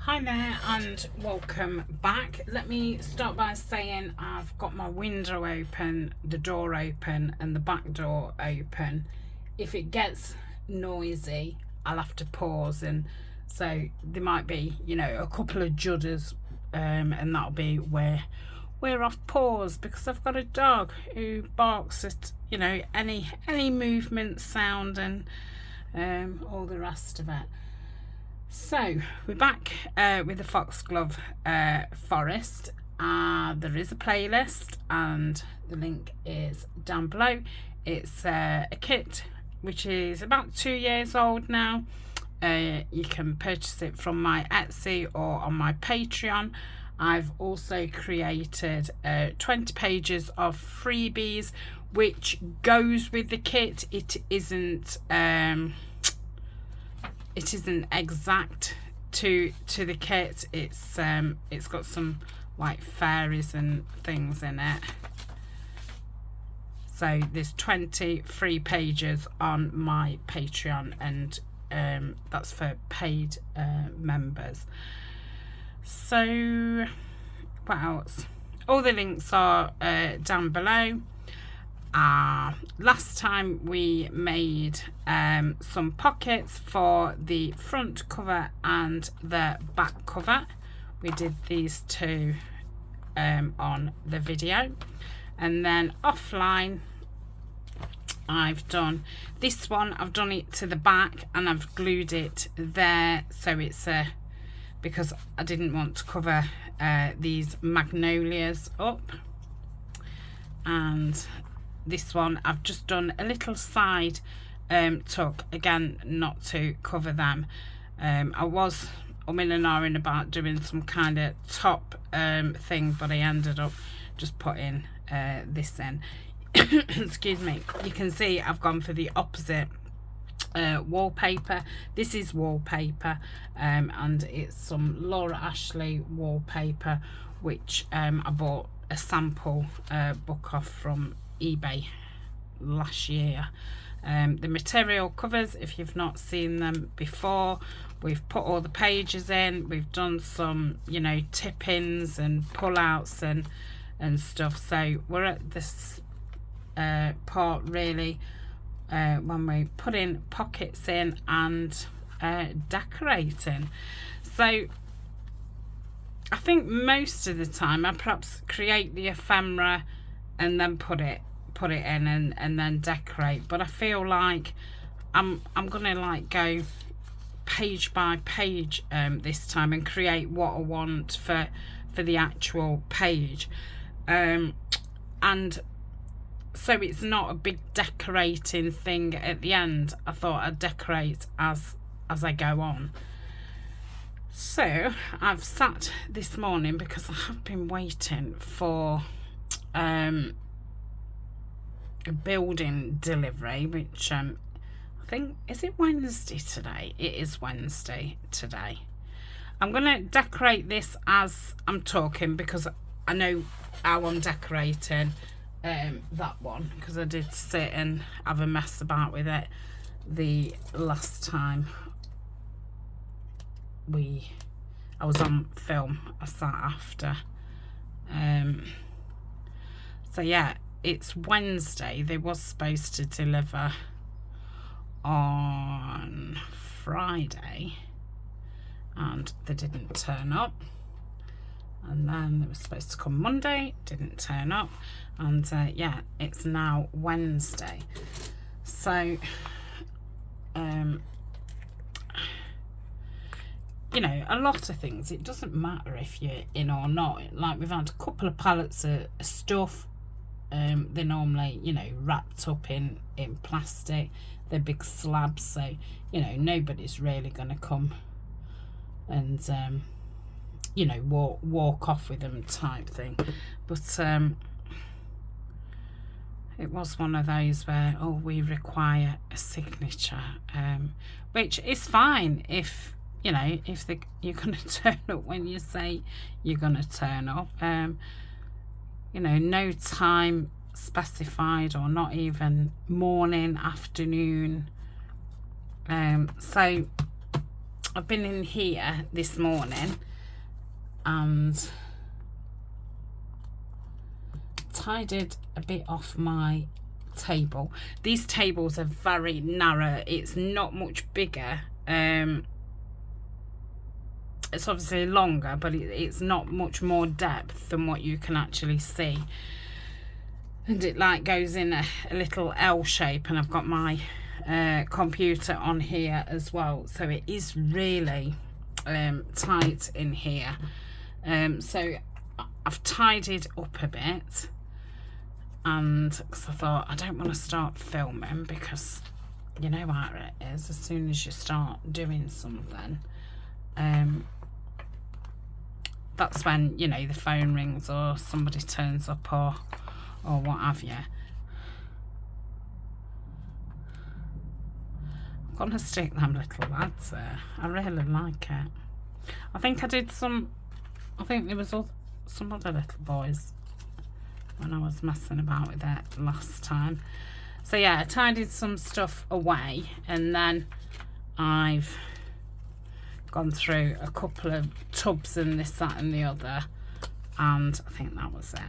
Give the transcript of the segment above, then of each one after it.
Hi there and welcome back. Let me start by saying I've got my window open, the door open and the back door open. If it gets noisy, I'll have to pause, and so there might be, a couple of judders, and that'll be where we're off pause, because I've got a dog who barks at, any movement, sound and all the rest of it. So we're back with the Foxglove forest. There is a playlist and the link is down below. It's a kit which is about 2 years old now. You can purchase it from my Etsy or on my Patreon. I've also created 20 pages of freebies which goes with the kit. It isn't exact to the kit. It's got some like fairies and things in it. So there's 20 free pages on my Patreon, and that's for paid members. So what else? All the links are down below. Last time we made some pockets for the front cover and the back cover. We did these two on the video, and then offline I've done this one. I've done it to the back and I've glued it there, so it's because I didn't want to cover these magnolias up. And this one I've just done a little side tuck, again not to cover them. I was umming and ahhing about doing some kind of top thing, but I ended up just putting this in. Excuse me. You can see I've gone for the opposite wallpaper. This is wallpaper, and it's some Laura Ashley wallpaper, which I bought a sample book off from eBay last year. The material covers, if you've not seen them before, we've put all the pages in. We've done some, tip-ins and pull-outs and stuff. So we're at this part really when we put in pockets in and decorating. So I think most of the time I perhaps create the ephemera and then put it in and then decorate, but I feel like I'm gonna like go page by page this time and create what I want for the actual page, and so it's not a big decorating thing at the end. I thought I'd decorate as I go on. So I've sat this morning because I have been waiting for a building delivery, which I think, is it Wednesday today? It is Wednesday today. I'm going to decorate this as I'm talking, because I know how I'm decorating that one, because I did sit and have a mess about with it the last time I was on film. I sat after. So yeah, it's Wednesday. They was supposed to deliver on Friday and they didn't turn up, and then they were supposed to come Monday, didn't turn up, and yeah, it's now Wednesday. So a lot of things, it doesn't matter if you're in or not. Like, we've had a couple of pallets of stuff. They're normally, wrapped up in plastic. They're big slabs, so, nobody's really going to come and, walk off with them type thing. But it was one of those where, we require a signature, which is fine if, if you're going to turn up when you say you're going to turn up. No time specified, or not even morning, afternoon. So I've been in here this morning and tidied a bit off my table. These tables are very narrow. It's not much bigger. It's obviously longer, but it's not much more depth than what you can actually see. And it like goes in a little L shape, and I've got my computer on here as well, so it is really tight in here. So I've tidied up a bit, and because I thought I don't want to start filming, because you know how it is, as soon as you start doing something, that's when, you know, the phone rings or somebody turns up or what have you. I'm gonna stick them little lads there. I really like it. I think I did some, I think there was some other little boys when I was messing about with it last time. So yeah, I tidied some stuff away, and then I've gone through a couple of tubs and this, that and the other, and I think that was it.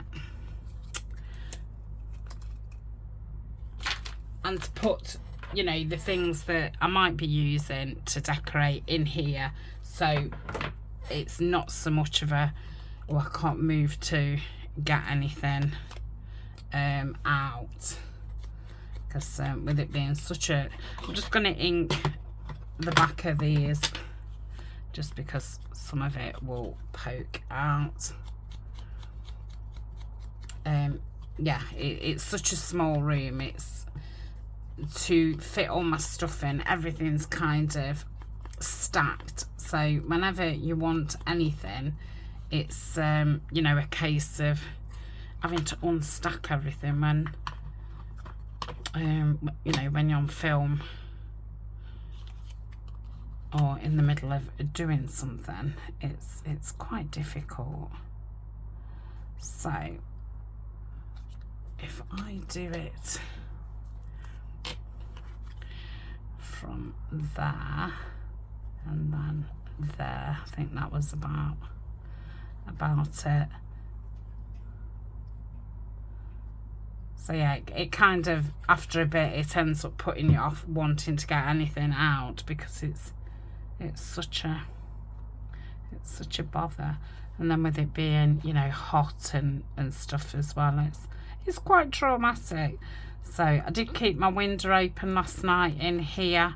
And to put, you know, the things that I might be using to decorate in here, so it's not so much of a, oh, I can't move to get anything out, because with it being such a, I'm just going to ink the back of these, just because some of it will poke out. Yeah, it's such a small room. It's to fit all my stuff in. Everything's kind of stacked, so whenever you want anything, it's you know, a case of having to unstack everything when you know, when you're on film or in the middle of doing something. It's quite difficult. So if I do it from there and then there, I think that was about it. So yeah, it kind of, after a bit, it ends up putting you off wanting to get anything out, because it's such a bother. And then with it being, you know, hot and stuff as well, it's quite traumatic. So I did keep my window open last night in here,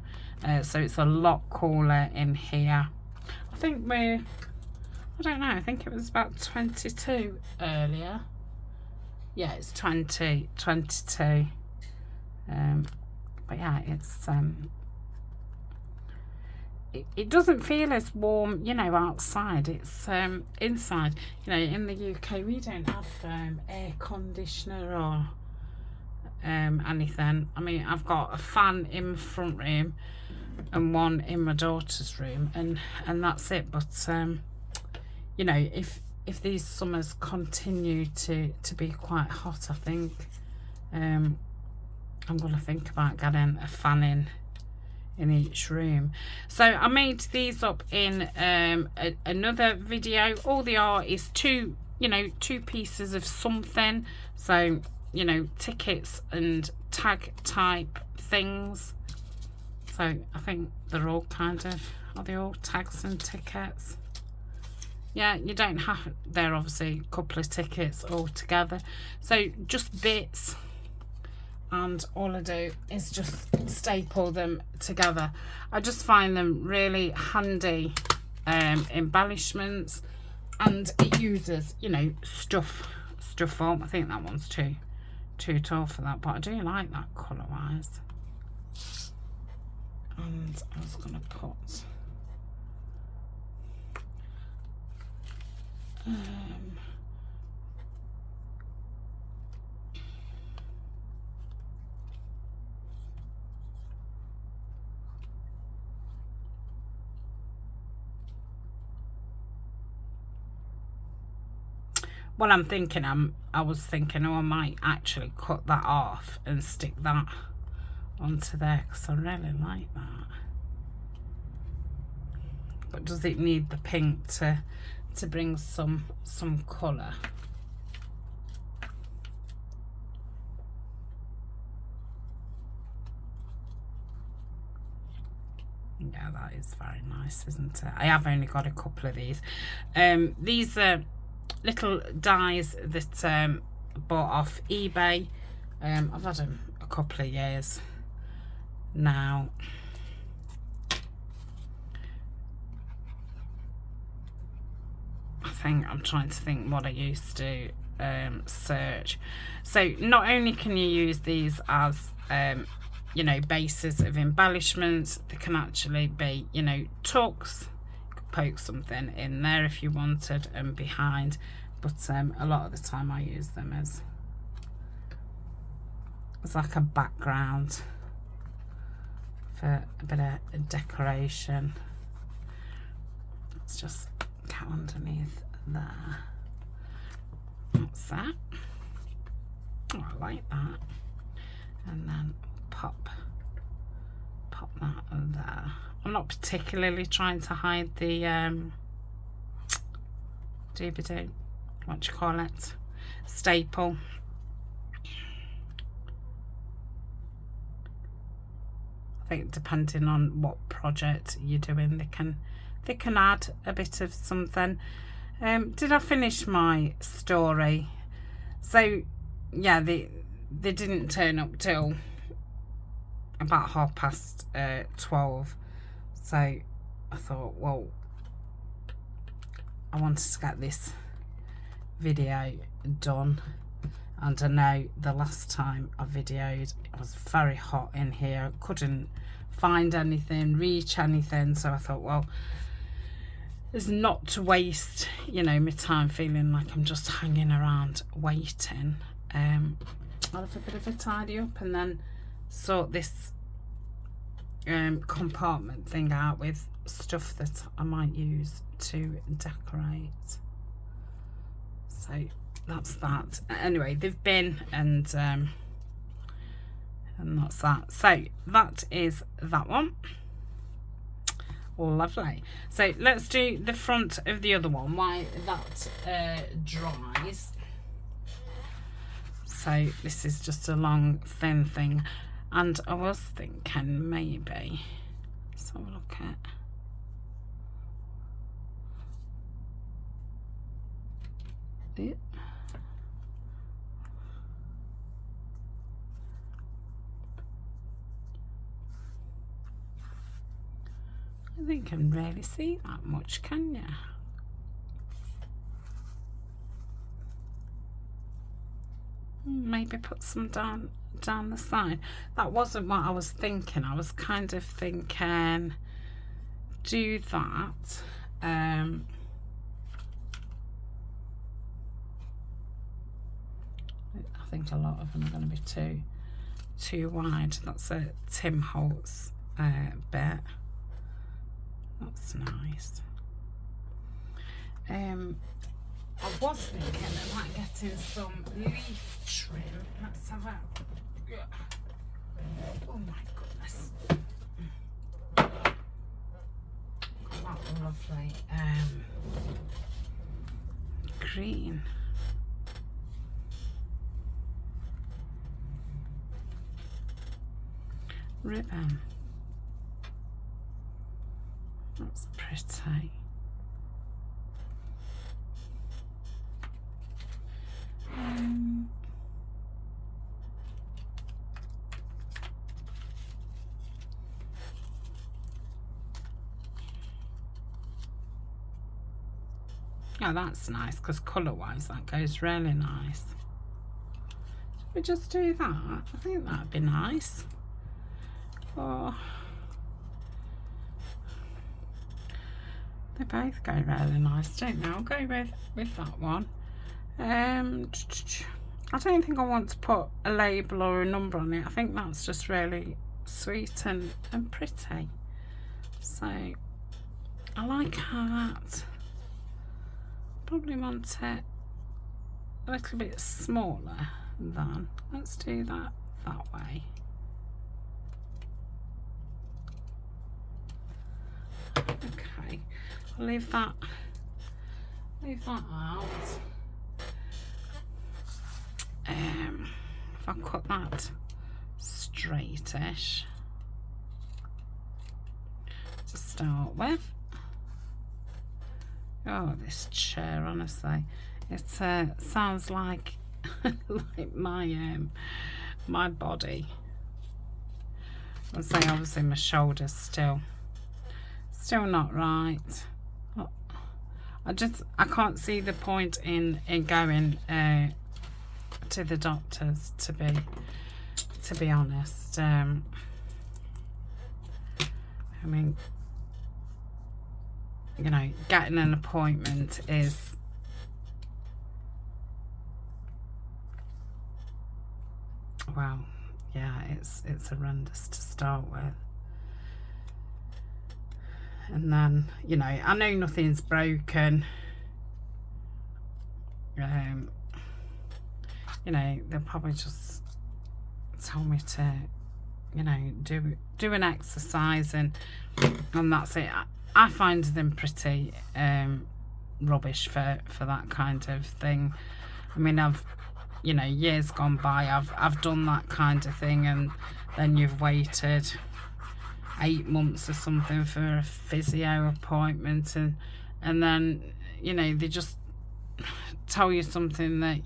so it's a lot cooler in here. I think I don't know, I think it was about 22 earlier. Yeah, it's 22. But yeah, it's it doesn't feel as warm, you know, outside. It's inside. You know, in the UK we don't have air conditioner or anything. I mean, I've got a fan in my front room and one in my daughter's room, and that's it. But you know, if these summers continue to be quite hot, I think I'm going to think about getting a fan in each room. So I made these up in another video. All they are is two pieces of something. So, you know, tickets and tag type things. So I think they're all kind of, are they all tags and tickets? Yeah, you don't have, they're obviously a couple of tickets all together. So just bits, and all I do is just staple them together. I just find them really handy embellishments, and it uses, you know, stuff form. I think that one's too tall for that, but I do like that colour wise. And I was going to put well, I was thinking, oh, I might actually cut that off and stick that onto there, because I really like that. but does it need the pink to bring some colour? Yeah, that is very nice, isn't it? I have only got a couple of these. These are little dies that I bought off eBay. I've had them a couple of years now. I'm trying to think what I used to search. So not only can you use these as you know, bases of embellishments, they can actually be, you know, tucks. You could poke something in there if you wanted and behind, but a lot of the time I use them as like a background for a bit of decoration. Let's just go underneath there. What's that? Oh, I like that. And then pop that there. I'm not particularly trying to hide the doobie-doo, what do you call it, staple. I think depending on what project you're doing, they can add a bit of something. Did I finish my story? So yeah, they didn't turn up till about 12:30. So I thought, well, I wanted to get this video done, and I know the last time I videoed it was very hot in here. I couldn't find anything, reach anything, so I thought, well, it's not to waste, you know, my time feeling like I'm just hanging around waiting. I'll have a bit of a tidy up and then sort this compartment thing out with stuff that I might use to decorate. So that's that. Anyway, they've been, and that's that. So that is that one. Lovely. So let's do the front of the other one while that dries. So this is just a long thin thing, and I was thinking maybe, let's have a look at it. I don't think you can really see that much, can you? Maybe put some down the side. That wasn't what I was thinking. I was kind of thinking do that. I think a lot of them are going to be too wide. That's a Tim Holtz bit. That's nice. I was thinking about getting some leaf trim. Let's have a... Oh my goodness. That lovely green. Ribbon. That's pretty. Oh, that's nice, because colour-wise that goes really nice. Should we just do that? I think that'd be nice. Oh, they both go really nice, don't they? I'll go with that one. I don't think I want to put a label or a number on it. I think that's just really sweet and pretty. So I like that. Probably want it a little bit smaller than. Let's do that way. Okay, leave that out. If I cut that straightish to start with. Oh, this chair, honestly, it sounds like like my body. I'd say obviously my shoulders still not right. I can't see the point in going to the doctors, to be honest. I mean, you know, getting an appointment is well, yeah, it's horrendous to start with. And then, you know, I know nothing's broken. You know, they'll probably just tell me to, you know, do an exercise and that's it. I find them pretty rubbish for that kind of thing. I mean, you know, years gone by, I've done that kind of thing, and then you've waited 8 months or something for a physio appointment, and then, you know, they just tell you something that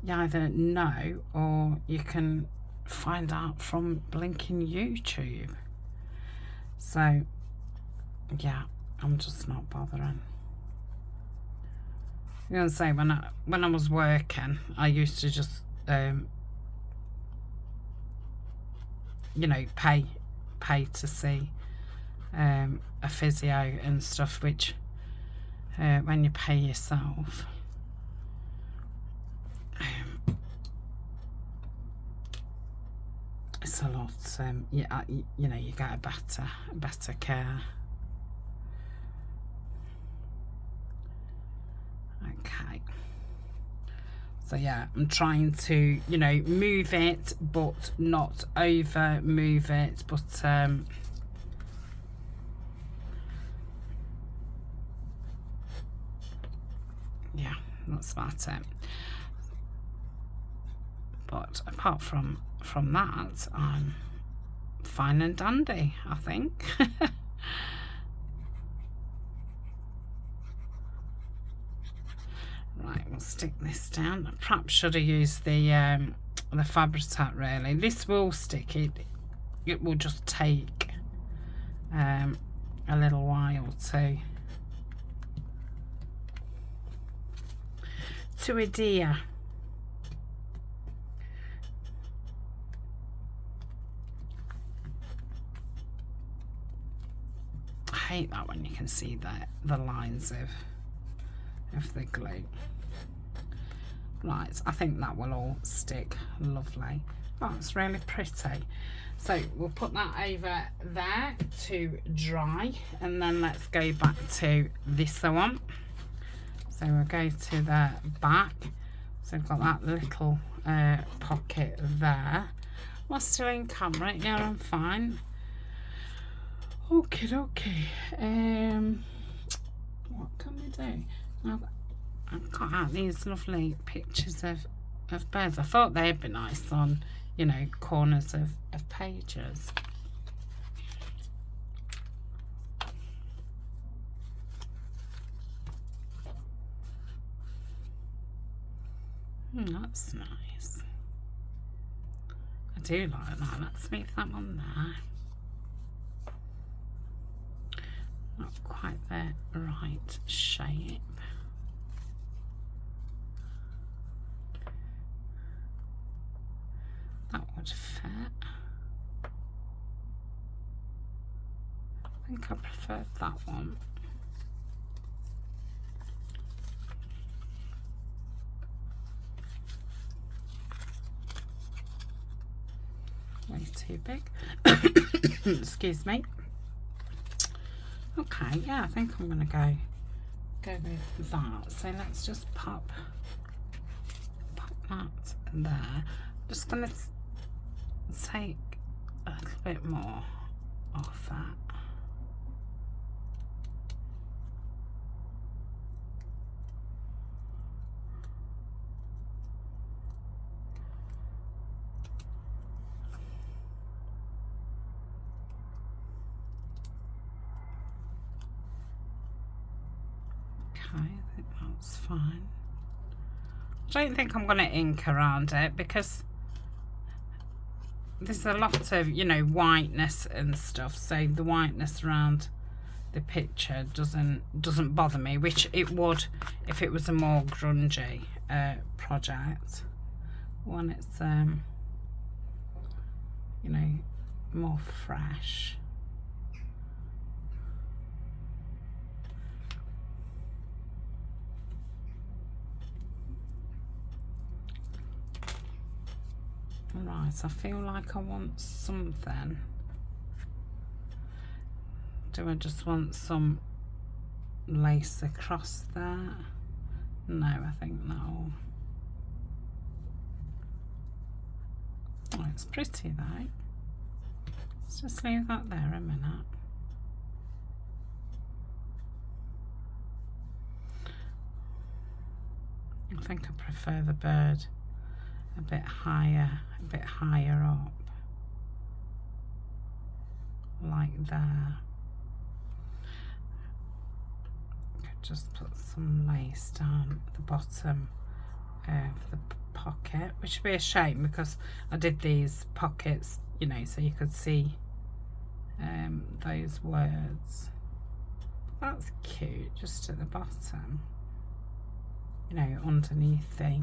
you either know or you can find out from blinking YouTube. So yeah, I'm just not bothering. I'm gonna say, when I was working, I used to just you know, pay to see a physio and stuff, which when you pay yourself, it's a lot. Yeah, you know, you get a better care. Okay. So yeah, I'm trying to, you know, move it, but not over move it. But yeah, that's about it. But apart from that, I'm fine and dandy, I think. Right, we'll stick this down. I perhaps should have used the Fabri-Tac, really. This will stick. It will just take a little while to adhere. I hate that when you can see the lines of the glue. Right, I think that will all stick lovely. Oh, it's really pretty. So we'll put that over there to dry, and then let's go back to this one. So we'll go to the back. So we've got that little pocket there. Am I still in camera? Yeah, I'm fine. Okay. What can we do? I've got out these lovely pictures of birds. I thought they'd be nice on, you know, corners of pages. That's nice. I do like that. Let's leave that one there. Not quite the right shape. That would fit. I think I preferred that one. Way too big. Excuse me. Okay, yeah, I think I'm gonna go with that. So let's just pop that there. Just gonna take a little bit more off that. I think that's fine. I don't think I'm going to ink around it because there's a lot of, you know, whiteness and stuff, so the whiteness around the picture doesn't bother me, which it would if it was a more grungy project, when it's you know, more fresh. Right, I feel like I want something. Do I just want some lace across there? No, I think no. Oh, it's pretty though. Let's just leave that there a minute. I think I prefer the bird a bit higher up, like there. Could just put some lace down at the bottom of the pocket, which would be a shame because I did these pockets, you know, so you could see those words. That's cute, just at the bottom, you know, underneath the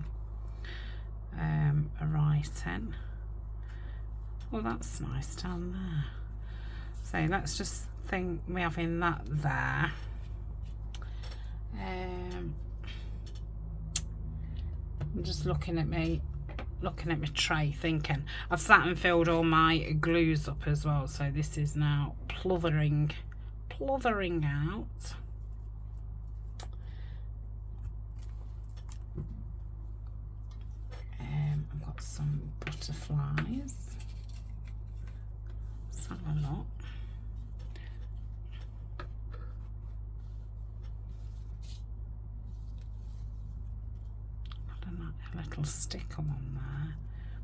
writing. Well, that's nice down there. So let's just think we're having that there. I'm just looking at my tray, thinking I've sat and filled all my glues up as well, so this is now plothering out. I've got some butterflies. Let's have a look. A little sticker on there,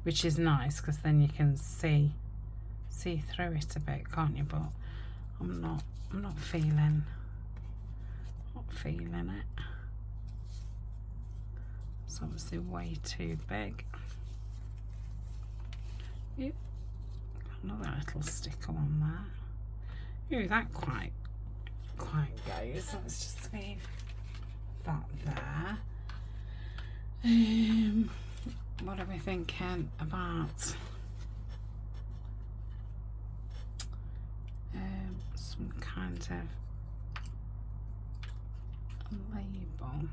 which is nice because then you can see through it a bit, can't you? But I'm not feeling it. It's obviously way too big. Yep. Another little sticker on there. Ooh, that quite goes. Let's just leave that there. What are we thinking about? Some kind of label.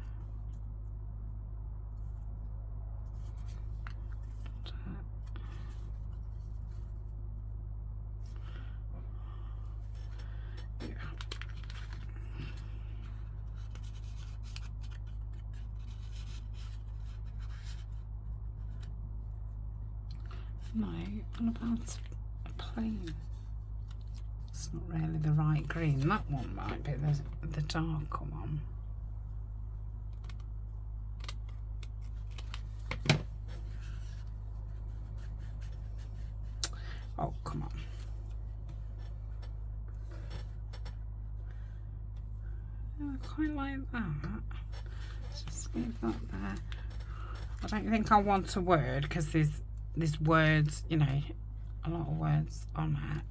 No, what about a plain? It's not really the right green. That one might be the darker one. Oh, come on. I quite like that. Just leave that there. I don't think I want a word because there's words, you know, a lot of words on it.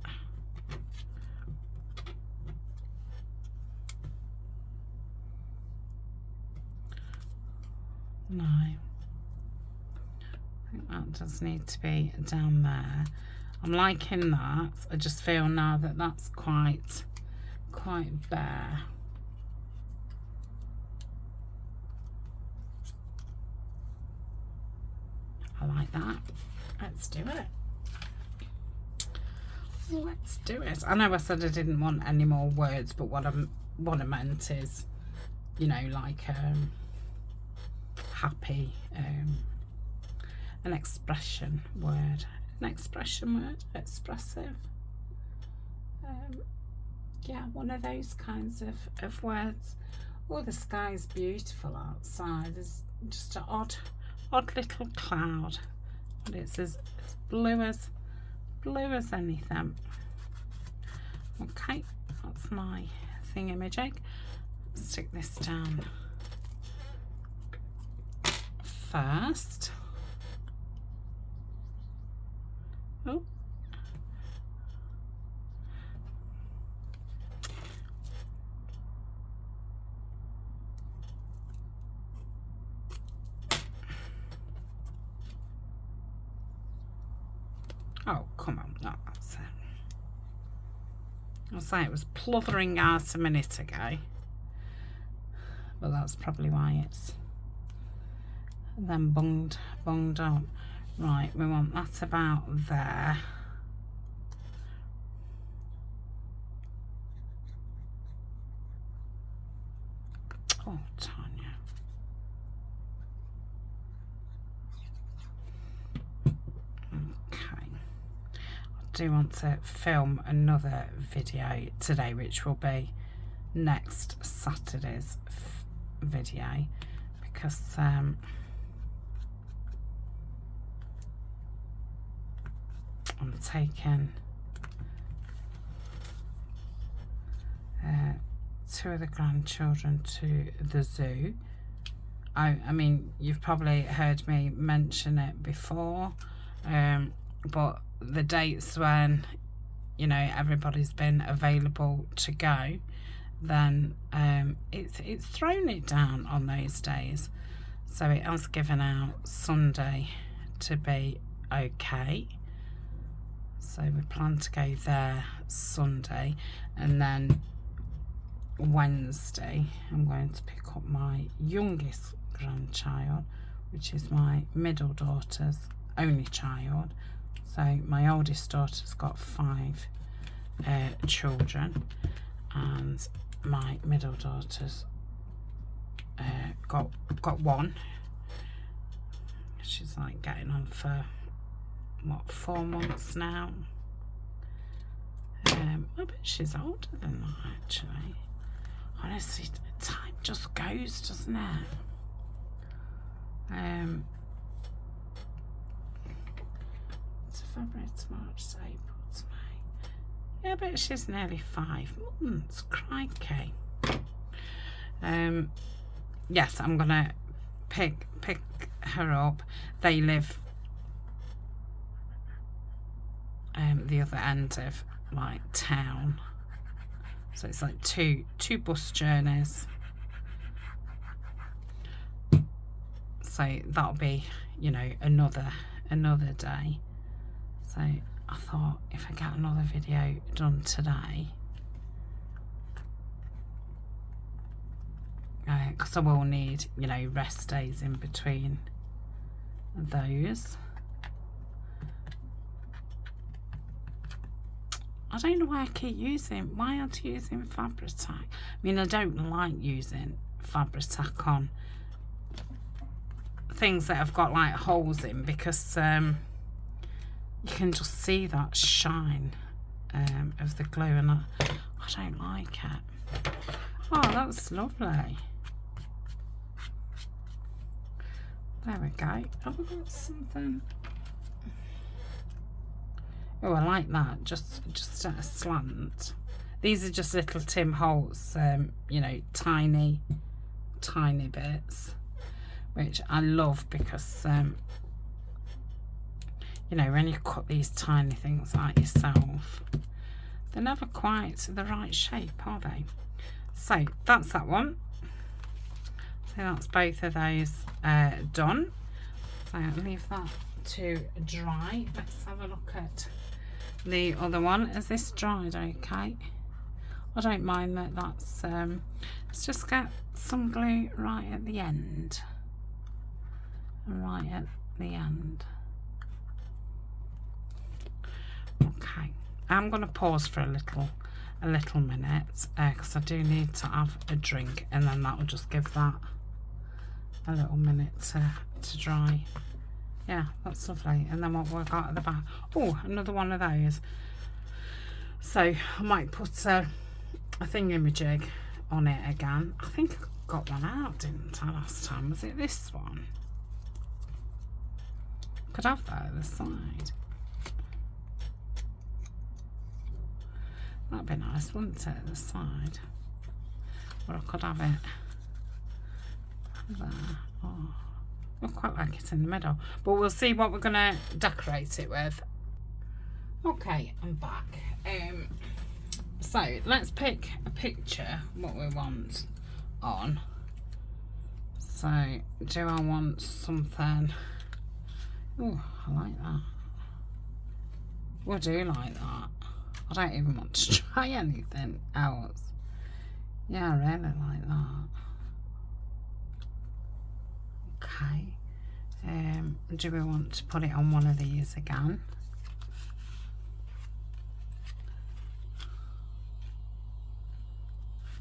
No, I think that does need to be down there. I'm liking that. I just feel now that that's quite bare. I like that. Let's do it. Let's do it. I know I said I didn't want any more words, but what I meant is, you know, like happy, an expression word. An expression word, expressive. Yeah, one of those kinds of words. Oh, the sky's beautiful outside. There's just an odd little cloud, but it's as blue as anything. Okay, that's my thingamajig. Stick this down first. Oh. Oh, come on, no, that's it. I was saying it was plothering out a minute ago, but that's probably why it's then bunged up. Right, we want that about there. Oh, Tania. Okay. I do want to film another video today, which will be next Saturday's video, because I'm taking two of the grandchildren to the zoo. I mean, you've probably heard me mention it before, but the dates when, you know, everybody's been available to go, then it's thrown it down on those days. So it has given out Sunday to be okay. So we plan to go there Sunday, and then Wednesday I'm going to pick up my youngest grandchild, which is my middle daughter's only child. So my oldest daughter's got 5 children, and my middle daughter's got 1. She's like getting on for what, 4 months now. I bet she's older than that, actually. Honestly, time just goes, doesn't it? It's February to March to April to May. Yeah, I bet she's nearly 5 months. Crikey. Yes, I'm gonna pick her up. They live the other end of like town, so it's like two bus journeys. So that'll be, you know, another day. So I thought, if I get another video done today, because I will need, you know, rest days in between those. I don't know why why aren't you using Fabri-Tac? I mean, I don't like using Fabri-Tac on things that have got like holes in, because you can just see that shine of the glue, and I don't like it. Oh, that's lovely. There we go. Oh, that's something. Oh, I like that. Just at a slant. These are just little Tim Holtz, you know, tiny bits, which I love, because you know, when you cut these tiny things like yourself, they're never quite the right shape, are they? So that's that one. So that's both of those done. So I'll leave that to dry. Let's have a look at the other one. Is this dried okay? I don't mind that. That's let's just get some glue right at the end, and right at the end. Okay, I'm going to pause for a little minute, because I do need to have a drink, and then that will just give that a little minute to dry. Yeah, that's lovely. And then what we've got at the back, oh, another one of those. So I might put a thingamajig on it again. I think I got one out, didn't I, last time? Was it this one? Could have that at the side. That'd be nice, wouldn't it, at the side? Or I could have it there. Oh. I quite like it in the middle, but we'll see what we're going to decorate it with. Okay, I'm back. So let's pick a picture what we want on. So do I want something? Oh, I like that. I do like that. I don't even want to try anything else. Yeah, I really like that. Okay. Do we want to put it on one of these again?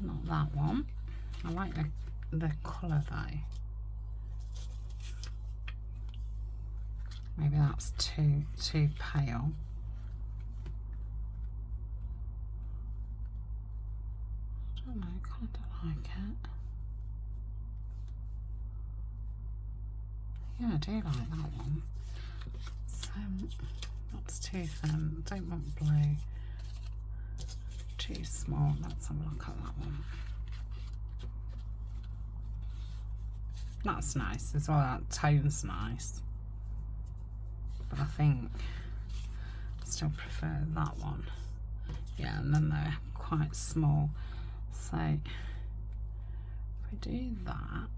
Not that one. I like the colour though. Maybe that's too pale. I don't know, kind of like it. Yeah, I do like that one. So that's too thin. I don't want blue. Too small. Let's have a look at that one. That's nice as well. That tone's nice. But I think I still prefer that one. Yeah, and then they're quite small. So if we do that,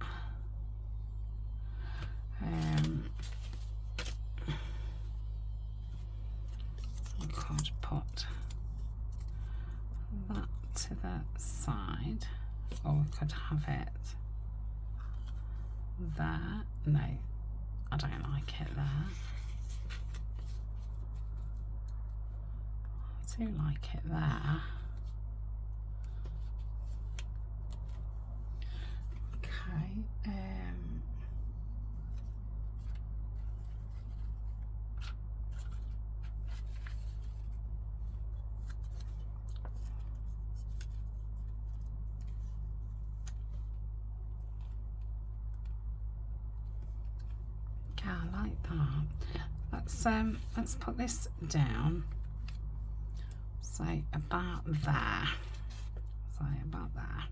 we could put that to the side, or we could have it there. No, I don't like it there. I do like it there. Okay, yeah, I like that. Let's put this down. Say about there. Say about there.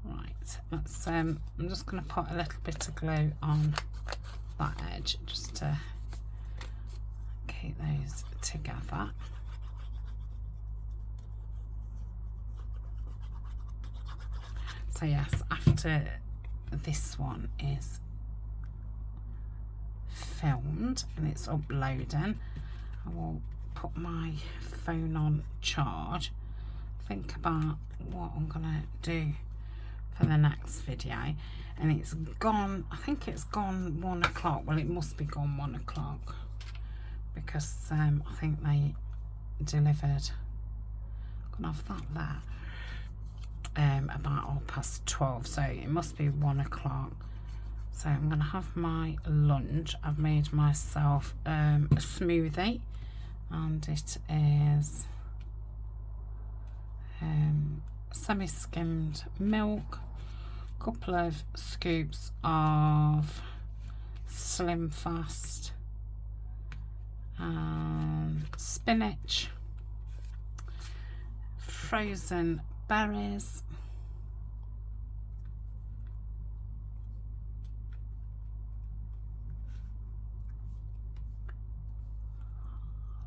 Right, let's I'm just going to put a little bit of glue on that edge just to keep those together. So yes, after this one is filmed and it's uploading, I will put my phone on charge, think about what I'm gonna do for the next video, and it's gone, I think it's gone 1 o'clock. Well, it must be gone 1 o'clock because I think they delivered, gonna have that there about 12:30, so it must be 1 o'clock. So I'm gonna have my lunch. I've made myself a smoothie, and it is semi-skimmed milk, a couple of scoops of Slim Fast, and spinach, frozen berries,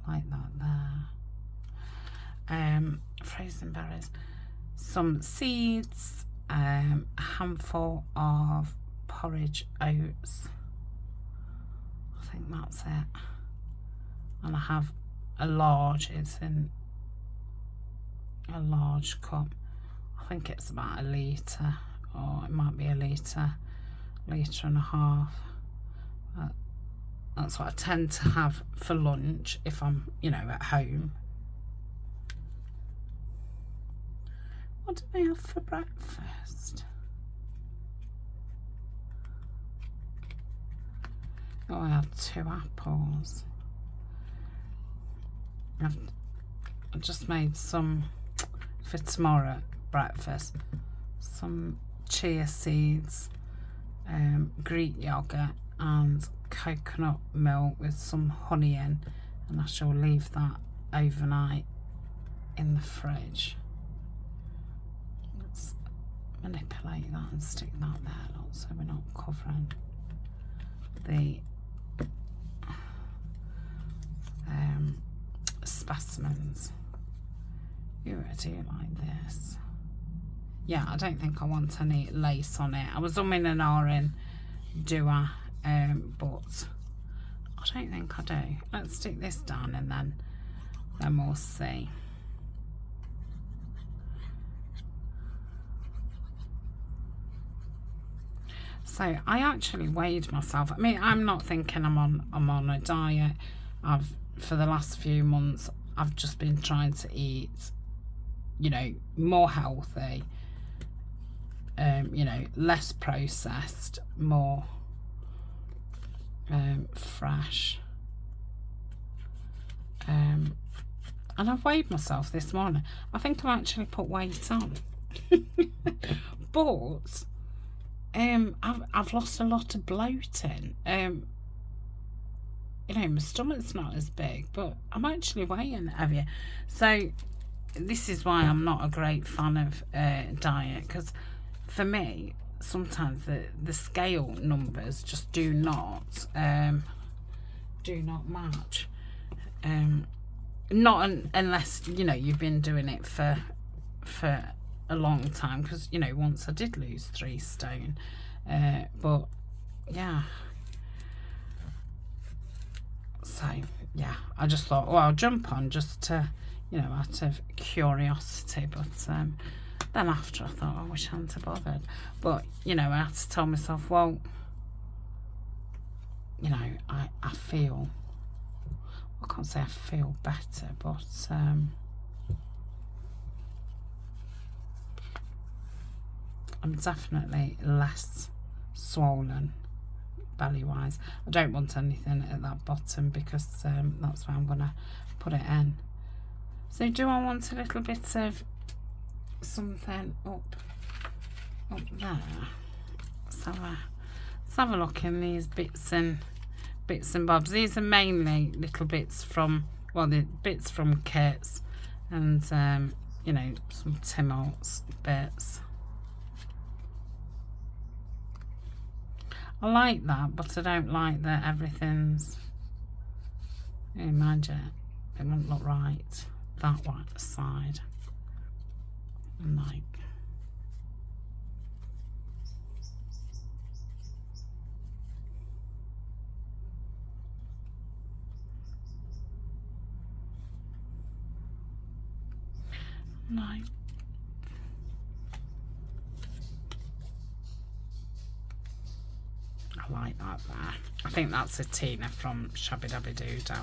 like that there, frozen berries, some seeds, a handful of porridge oats. I think that's it. And I have a large, it's in a large cup. I think it's about 1 litre, or it might be 1 litre, 1.5 litres. That's what I tend to have for lunch if I'm, you know, at home. What do I have for breakfast? Oh, I have 2 apples. I've just made some for tomorrow breakfast. Some chia seeds, Greek yogurt, and coconut milk with some honey in, and I shall leave that overnight in the fridge. Let's manipulate that and stick that there, look, so we're not covering the specimens. Ooh, I do like this. Yeah, I don't think I want any lace on it. I was umming and ahhing, do I? But I don't think I do. Let's stick this down and then we'll see. So I actually weighed myself. I mean, I'm not thinking I'm on a diet. For the last few months I've just been trying to eat, you know, more healthy, you know, less processed, more fresh. And I've weighed myself this morning. I think I've actually put weight on. But I've lost a lot of bloating. You know, my stomach's not as big, but I'm actually weighing heavier. So this is why I'm not a great fan of diet, because for me sometimes the scale numbers just do not match. Not unless, you know, you've been doing it for a long time, because, you know, once I did lose 3 stone, but yeah. So yeah, I just thought, well, I'll jump on just to, you know, out of curiosity. But then after I thought, I wish I hadn't bothered. But, you know, I had to tell myself, well, you know, I feel, I can't say I feel better, but I'm definitely less swollen belly wise. I don't want anything at that bottom, because that's where I'm gonna put it in. So do I want a little bit of something up there? Let's have a look in these bits and bobs. These are mainly little bits from, well, the bits from kits and you know, some Tim Holtz bits. I like that, but I don't like that everything's, imagine, it wouldn't look right that one side. Like, I like that there. I think that's a Tina from Shabby Dabby Doodle.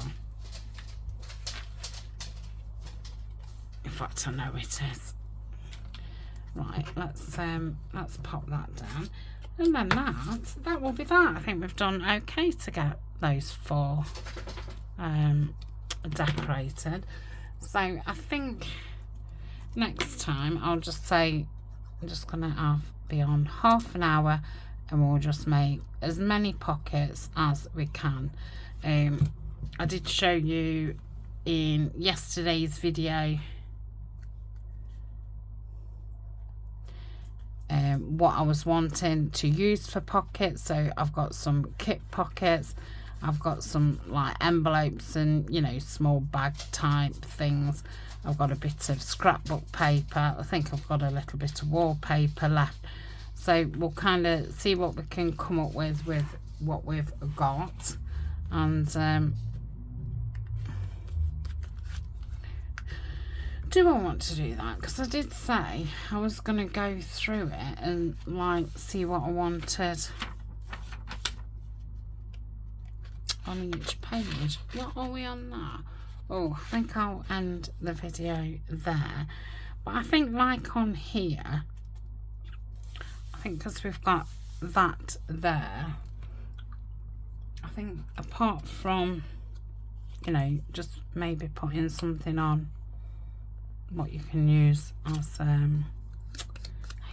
In fact, I know it is. Right, let's pop that down, and then that will be that. I think we've done okay to get those 4 decorated. So I think next time I'll just say I'm just gonna be on half an hour, and we'll just make as many pockets as we can. I did show you in yesterday's video what I was wanting to use for pockets. So I've got some kit pockets, I've got some like envelopes and, you know, small bag type things. I've got a bit of scrapbook paper. I think I've got a little bit of wallpaper left. So we'll kind of see what we can come up with what we've got. And do I want to do that? Because I did say I was going to go through it and like see what I wanted on each page. What are we on now? Oh, I think I'll end the video there. But I think like on here, I think because we've got that there, I think apart from, you know, just maybe putting something on what you can use as I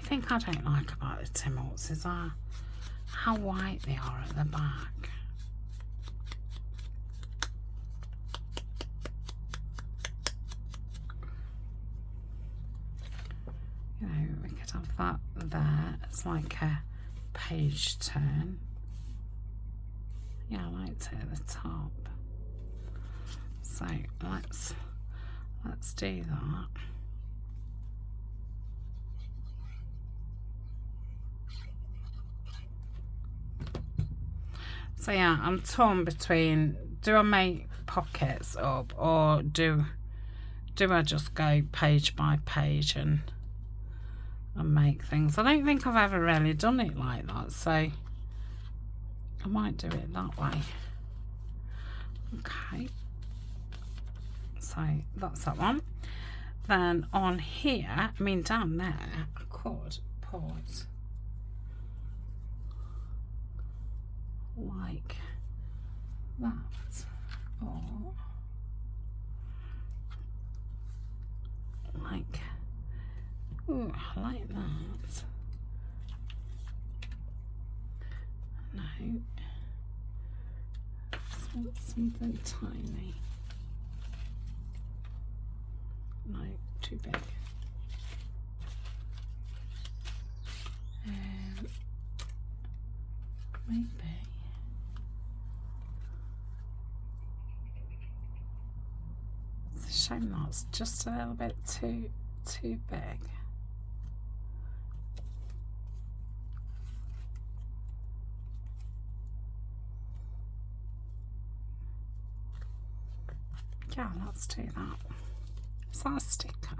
think I don't like about the Tim Holtz is how white they are at the back. You know, we could have that there. It's like a page turn. Yeah, I like to at the top. So let's do that. So yeah, I'm torn between, do I make pockets up, or do I just go page by page and make things? I don't think I've ever really done it like that, so I might do it that way. Okay, so that's that one. Then on here, I mean down there, I could put like that, or like, ooh, I like that. No, something tiny. No, too big. Maybe. It's a shame that's just a little bit too big. Yeah, let's do that. Is that a sticker?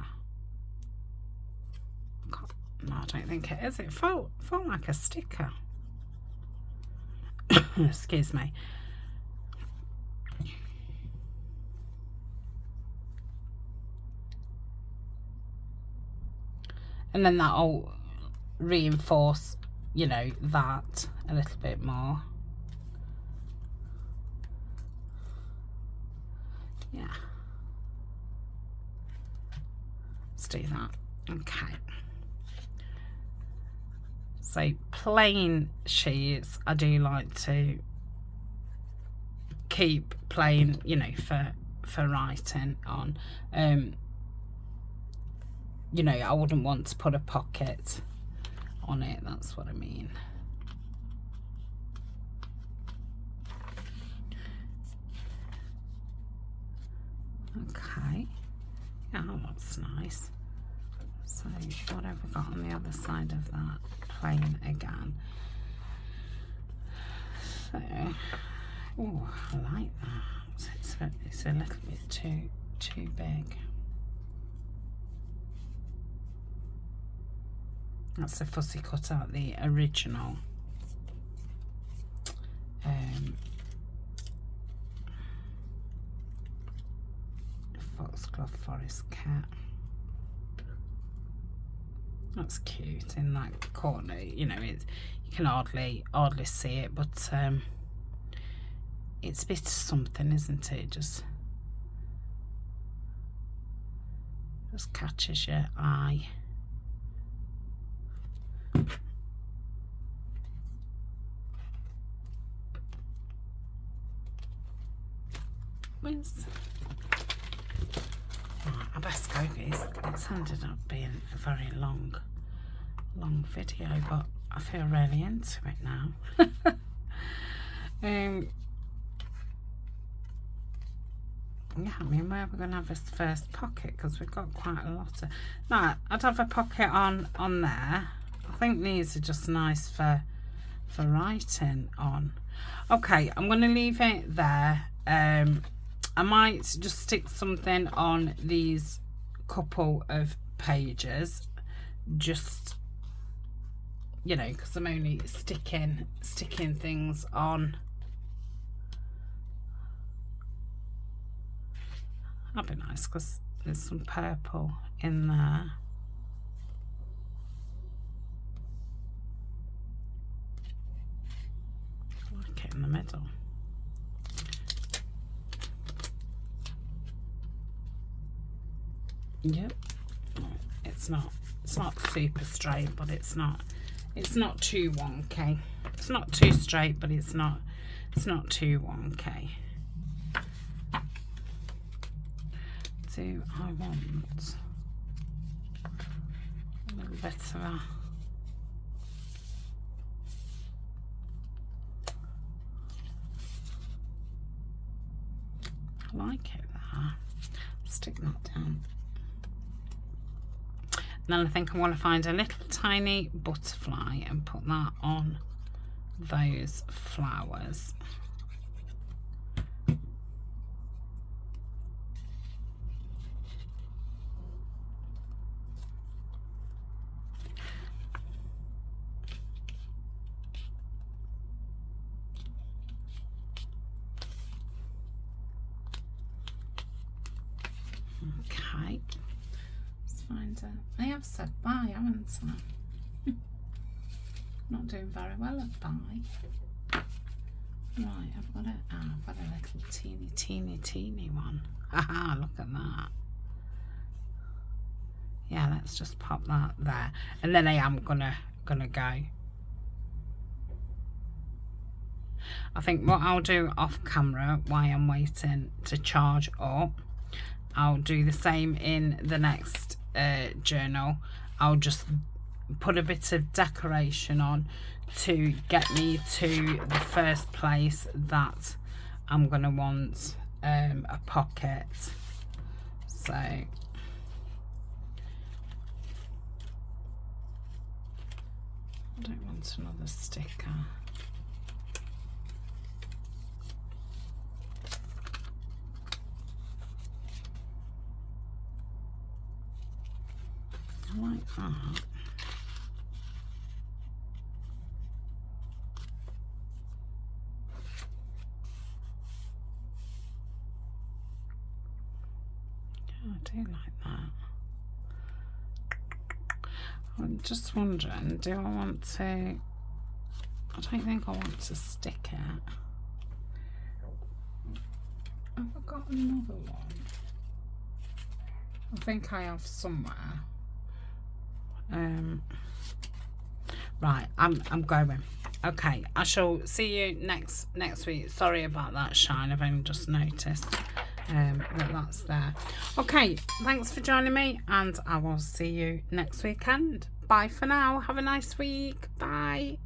No, I don't think it is. It felt like a sticker. Excuse me. And then that'll reinforce, you know, that a little bit more. Yeah. Let's do that. Okay. So plain sheets, I do like to keep plain, you know, for writing on. You know, I wouldn't want to put a pocket on it, that's what I mean. Okay, yeah, that's nice. So what have we got on the other side of that? Plain again. So, oh, I like that. It's a little bit too big. That's the fussy cut out, the original. Foxglove Forest Cat. That's cute in that corner. You know, you can hardly see it, but it's a bit of something, isn't it? Just catches your eye. Where's... Oh, I best go, guys. It's ended up being a very long video, but I feel really into it now. Yeah, I mean, where are we going to have this first pocket? Because we've got quite a lot of... No, I'd have a pocket on there. I think these are just nice for writing on. Okay, I'm going to leave it there. I might just stick something on these couple of pages, just, you know, because I'm only sticking things on. That'd be nice because there's some purple in there. Like it in the middle. Yep. It's not super straight, but it's not too wonky. It's not too straight, but it's not too wonky. Do I want a little bit of a... like it there. Stick that down. And then I think I want to find a little tiny butterfly and put that on those flowers. Okay, let's find it. I have said bye, haven't I? Not doing very well at bye. Right, I've got a little teeny one. Haha, look at that. Yeah, let's just pop that there, and then I am gonna go. I think what I'll do off camera while I'm waiting to charge up, I'll do the same in the next journal. I'll just put a bit of decoration on to get me to the first place that I'm going to want a pocket. So I don't want another sticker. I like that. Yeah, I do like that. I'm just wondering, do I want to... I don't think I want to stick it. Have I got another one? I think I have somewhere. Right, I'm going. Okay, I shall see you next week. Sorry about that shine, I've only just noticed that that's there. Okay, thanks for joining me, and I will see you next weekend. Bye for now. Have a nice week. Bye.